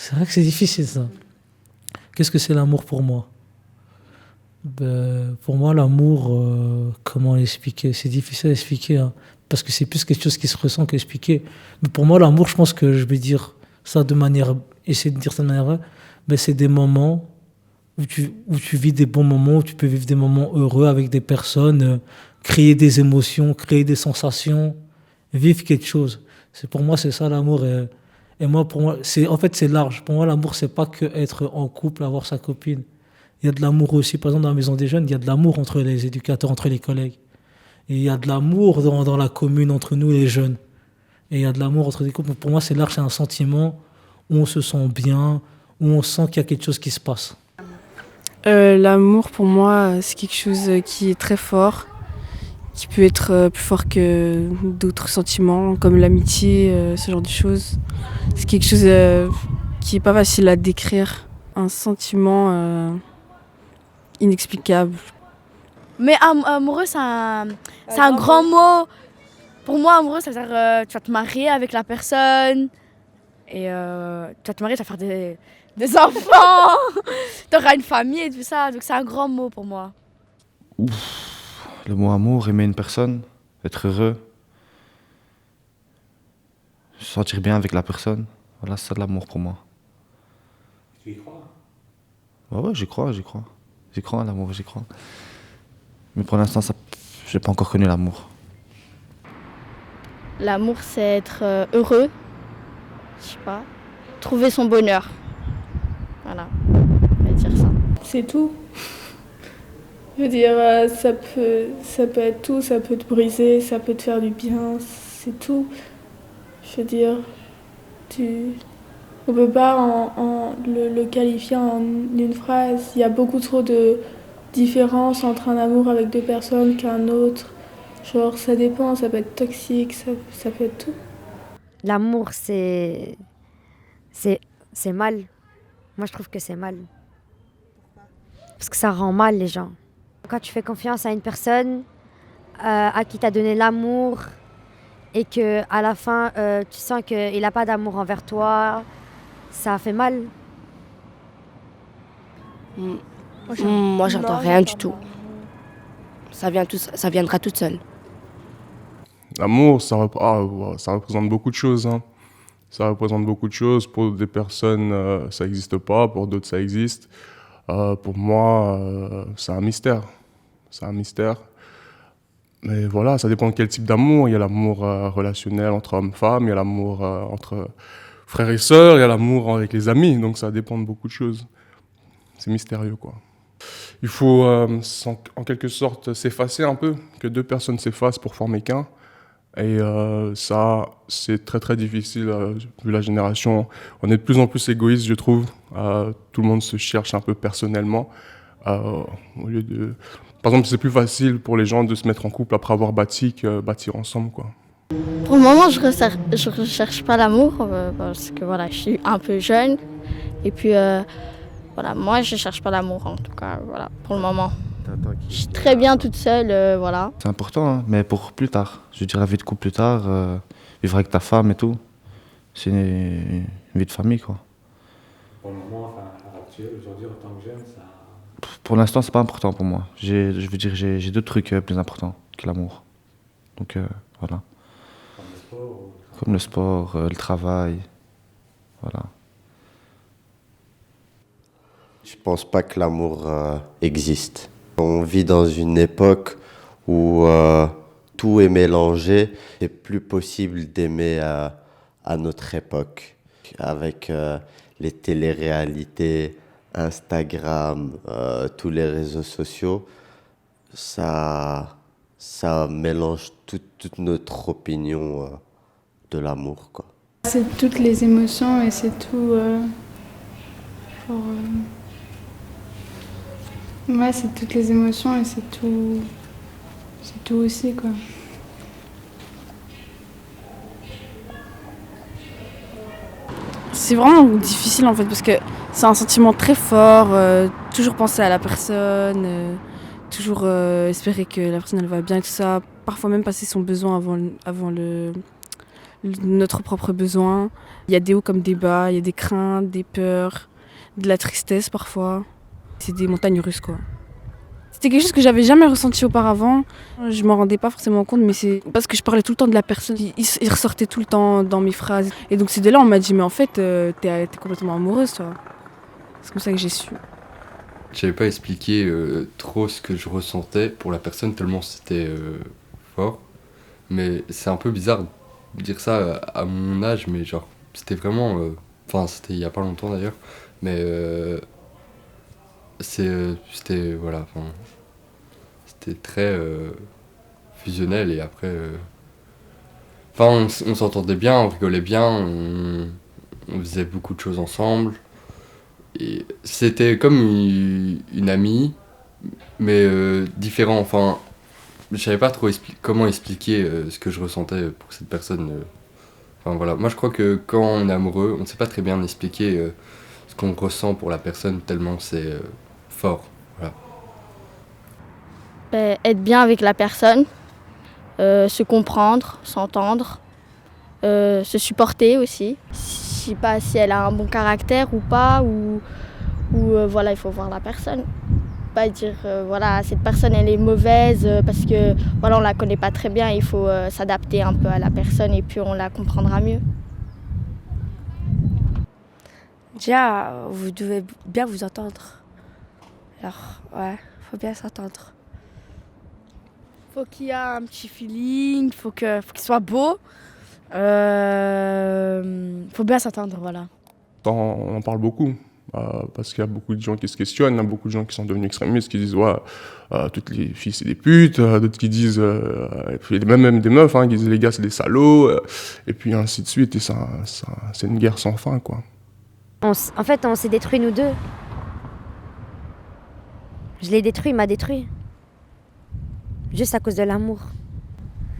C'est vrai que c'est difficile ça. Qu'est-ce que c'est l'amour pour moi? Pour moi, l'amour, comment l'expliquer? C'est difficile à expliquer, hein, parce que c'est plus quelque chose qui se ressent qu'expliquer. Mais pour moi, l'amour, je pense que je vais dire ça de manière, essayer de dire ça de manière, mais c'est des moments où tu vis des bons moments, où tu peux vivre des moments heureux avec des personnes, créer des émotions, créer des sensations, vivre quelque chose. Pour moi, c'est ça l'amour. Et moi, pour moi, en fait, c'est large. Pour moi, l'amour, c'est pas que être en couple, avoir sa copine. Il y a de l'amour aussi. Par exemple, dans la maison des jeunes, il y a de l'amour entre les éducateurs, entre les collègues. Et il y a de l'amour dans la commune, entre nous, les jeunes. Et il y a de l'amour entre les couples. Pour moi, c'est large, c'est un sentiment où on se sent bien, où on sent qu'il y a quelque chose qui se passe. L'amour, pour moi, c'est quelque chose qui est très fort, qui peut être plus fort que d'autres sentiments, comme l'amitié, ce genre de choses. C'est quelque chose qui est pas facile à décrire, un sentiment inexplicable. Mais amoureux, c'est un grand mot. Pour moi, amoureux, ça veut dire tu vas te marier avec la personne. Et tu vas te marier, tu vas faire des enfants. Tu auras une famille et tout ça. Donc c'est un grand mot pour moi. Le mot amour, aimer une personne, être heureux, se sentir bien avec la personne. Voilà, c'est ça de l'amour pour moi. Tu y crois? Ouais, j'y crois. J'y crois à l'amour, j'y crois. Mais pour l'instant, j'ai pas encore connu l'amour. L'amour, c'est être heureux, je sais pas, trouver son bonheur. Voilà, on va dire ça. C'est tout. Je veux dire, ça peut être tout, ça peut te briser, ça peut te faire du bien, c'est tout. Je veux dire, on peut pas le qualifier en une phrase. Il y a beaucoup trop de différence entre un amour avec deux personnes qu'un autre. Genre, ça dépend, ça peut être toxique, ça peut être tout. L'amour, c'est mal. Moi, je trouve que c'est mal. Parce que ça rend mal les gens. Quand tu fais confiance à une personne à qui t'as donné l'amour et que à la fin, tu sens qu'il n'a pas d'amour envers toi, ça fait mal. Moi, j'entends rien du tout. Ça viendra toute seule. L'amour, ça représente beaucoup de choses. Hein. Ça représente beaucoup de choses. Pour des personnes, ça n'existe pas. Pour d'autres, ça existe. Pour moi, c'est un mystère. C'est un mystère. Mais voilà, ça dépend de quel type d'amour. Il y a l'amour relationnel entre hommes et femmes. Il y a l'amour entre frères et sœurs. Il y a l'amour avec les amis. Donc ça dépend de beaucoup de choses. C'est mystérieux, quoi. Il faut, en quelque sorte, s'effacer un peu. Que deux personnes s'effacent pour former qu'un. Et ça, c'est très très difficile vu la génération. On est de plus en plus égoïste, je trouve. Tout le monde se cherche un peu personnellement. Au lieu de... Par exemple, c'est plus facile pour les gens de se mettre en couple après avoir bâti que bâtir ensemble, quoi. Pour le moment, je recherche pas l'amour parce que voilà, je suis un peu jeune. Et puis voilà, moi, je cherche pas l'amour en tout cas, voilà, pour le moment. Je suis très bien toute seule, voilà. C'est important, hein, mais pour plus tard. Je veux dire, la vie de couple plus tard, vivre avec ta femme et tout, c'est une vie de famille, quoi. Pour le moment, à l'heure actuelle, aujourd'hui, en tant que jeune, ça... Pour l'instant, c'est pas important pour moi. Je veux dire, j'ai d'autres trucs plus importants que l'amour. Donc, voilà. Comme le sport Comme le sport, le travail, voilà. Je pense pas que l'amour existe. On vit dans une époque où tout est mélangé. C'est plus possible d'aimer à notre époque. Avec les téléréalités, Instagram, tous les réseaux sociaux, ça mélange toute notre opinion de l'amour, quoi. C'est toutes les émotions et c'est tout... Ouais, c'est toutes les émotions et c'est tout aussi, quoi. C'est vraiment difficile en fait parce que c'est un sentiment très fort, toujours penser à la personne, toujours espérer que la personne elle va bien et tout ça, parfois même passer son besoin avant notre propre besoin. Il y a des hauts comme des bas, il y a des craintes, des peurs, de la tristesse parfois. C'est des montagnes russes, quoi. C'était quelque chose que j'avais jamais ressenti auparavant. Je m'en rendais pas forcément compte, mais c'est parce que je parlais tout le temps de la personne. Il ressortait tout le temps dans mes phrases. Et donc c'est de là on m'a dit, mais en fait, t'es complètement amoureuse, toi. C'est comme ça que j'ai su. Je savais pas expliquer trop ce que je ressentais pour la personne, tellement c'était fort. Mais c'est un peu bizarre de dire ça à mon âge, mais genre, c'était vraiment... Enfin, c'était il y a pas longtemps d'ailleurs, mais c'était... Voilà, enfin... C'était très fusionnel et après... Enfin, on s'entendait bien, on rigolait bien, on faisait beaucoup de choses ensemble. Et c'était comme une amie, mais différent. Enfin, je savais pas trop comment expliquer ce que je ressentais pour cette personne. Enfin voilà, moi je crois que quand on est amoureux, on ne sait pas très bien expliquer ce qu'on ressent pour la personne tellement c'est fort. Voilà. Être bien avec la personne, se comprendre, s'entendre, se supporter aussi. Je sais pas si elle a un bon caractère ou pas, ou voilà, il faut voir la personne. Pas dire voilà, cette personne elle est mauvaise parce que voilà, on la connaît pas très bien, il faut s'adapter un peu à la personne et puis on la comprendra mieux. Déjà, vous devez bien vous entendre. Alors, ouais, faut bien s'entendre. Faut qu'il y ait un petit feeling, faut qu'il soit beau. Faut bien s'entendre, voilà. On en parle beaucoup, parce qu'il y a beaucoup de gens qui se questionnent, il y a beaucoup de gens qui sont devenus extrémistes, qui disent ouais, toutes les filles c'est des putes, d'autres qui disent, et puis même des meufs, qui disent les gars c'est des salauds, et puis ainsi de suite, et c'est une guerre sans fin, quoi. En fait, on s'est détruits nous deux. Je l'ai détruit, il m'a détruit. Juste à cause de l'amour.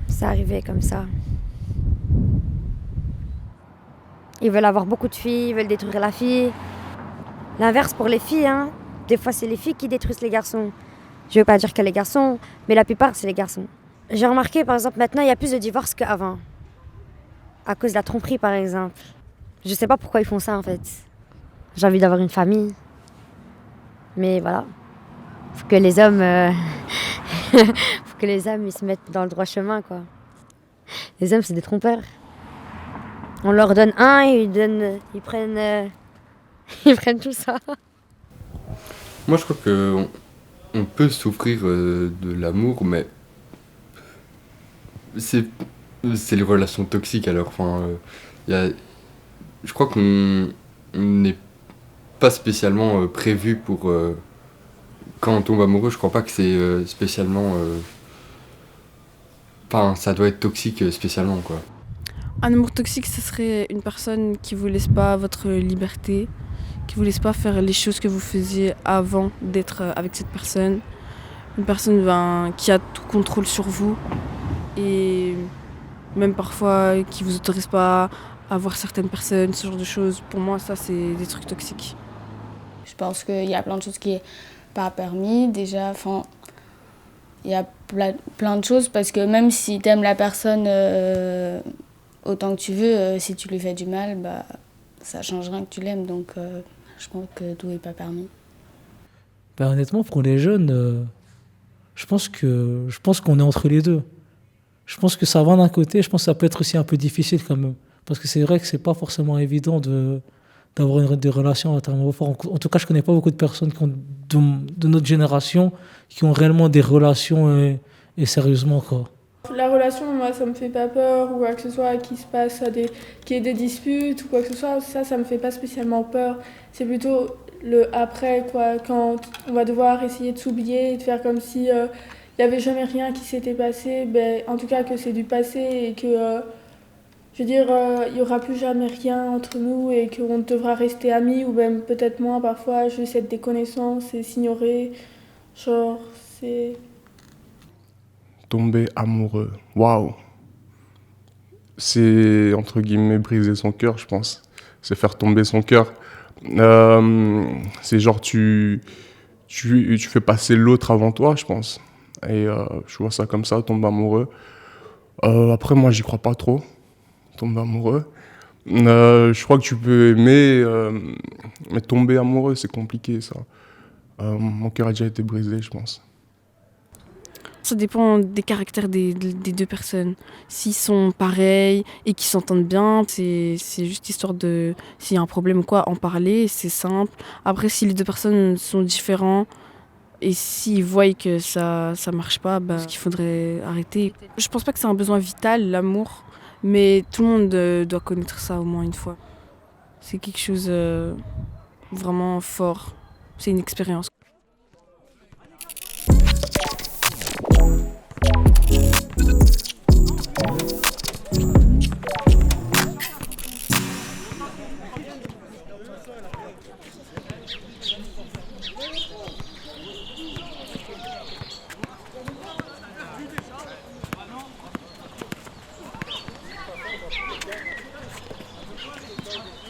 C'est arrivé comme ça. Ils veulent avoir beaucoup de filles, ils veulent détruire la fille. L'inverse pour les filles, Des fois, c'est les filles qui détruisent les garçons. Je veux pas dire que les garçons, mais la plupart, c'est les garçons. J'ai remarqué, par exemple, maintenant, il y a plus de divorces qu'avant. À cause de la tromperie, par exemple. Je sais pas pourquoi ils font ça, en fait. J'ai envie d'avoir une famille. Mais voilà. Faut que les hommes... faut que les hommes, ils se mettent dans le droit chemin, quoi. Les hommes, c'est des trompeurs. On leur donne un, ils prennent tout ça. Moi je crois qu'on peut souffrir de l'amour, mais c'est les relations toxiques alors. Enfin, je crois qu'on n'est pas spécialement prévu pour... quand on tombe amoureux, je crois pas que c'est spécialement... Enfin, ça doit être toxique spécialement, quoi. Un amour toxique, ce serait une personne qui vous laisse pas votre liberté, qui vous laisse pas faire les choses que vous faisiez avant d'être avec cette personne. Une personne qui a tout contrôle sur vous et même parfois qui vous autorise pas à voir certaines personnes, ce genre de choses. Pour moi, ça, c'est des trucs toxiques. Je pense qu'il y a plein de choses qui n'est pas permis. Déjà, il y a plein de choses parce que même si tu aimes la personne autant que tu veux, si tu lui fais du mal, ça change rien que tu l'aimes. Donc je pense que tout n'est pas permis. Honnêtement, pour les jeunes, je pense qu'on est entre les deux. Je pense que ça va d'un côté, je pense que ça peut être aussi un peu difficile quand même. Parce que c'est vrai que c'est pas forcément évident d'avoir des relations à terme fort. En tout cas, je connais pas beaucoup de personnes de notre génération qui ont réellement des relations et sérieusement, quoi. La relation, moi, ça me fait pas peur, ou quoi que ce soit, qu'il y ait des disputes, ou quoi que ce soit, ça me fait pas spécialement peur. C'est plutôt le après, quoi, quand on va devoir essayer de s'oublier et de faire comme si il y avait jamais rien qui s'était passé, en tout cas que c'est du passé et que, je veux dire, il y aura plus jamais rien entre nous et qu'on devra rester amis, ou même peut-être moins parfois, juste être des connaissances et s'ignorer, genre, c'est... Tomber amoureux, waouh. C'est, entre guillemets, briser son cœur, je pense. C'est faire tomber son cœur. C'est genre, tu fais passer l'autre avant toi, je pense. Et je vois ça comme ça, tomber amoureux. Après, moi, j'y crois pas trop. tomber amoureux. Je crois que tu peux aimer, mais tomber amoureux, c'est compliqué, ça. Mon cœur a déjà été brisé, je pense. Ça dépend des caractères des deux personnes. S'ils sont pareils et qu'ils s'entendent bien, c'est juste histoire de... S'il y a un problème ou quoi, en parler, c'est simple. Après, si les deux personnes sont différents et s'ils voient que ça marche pas, bah, qu'il faudrait arrêter. Je pense pas que c'est un besoin vital, l'amour, mais tout le monde doit connaître ça au moins une fois. C'est quelque chose vraiment fort. C'est une expérience.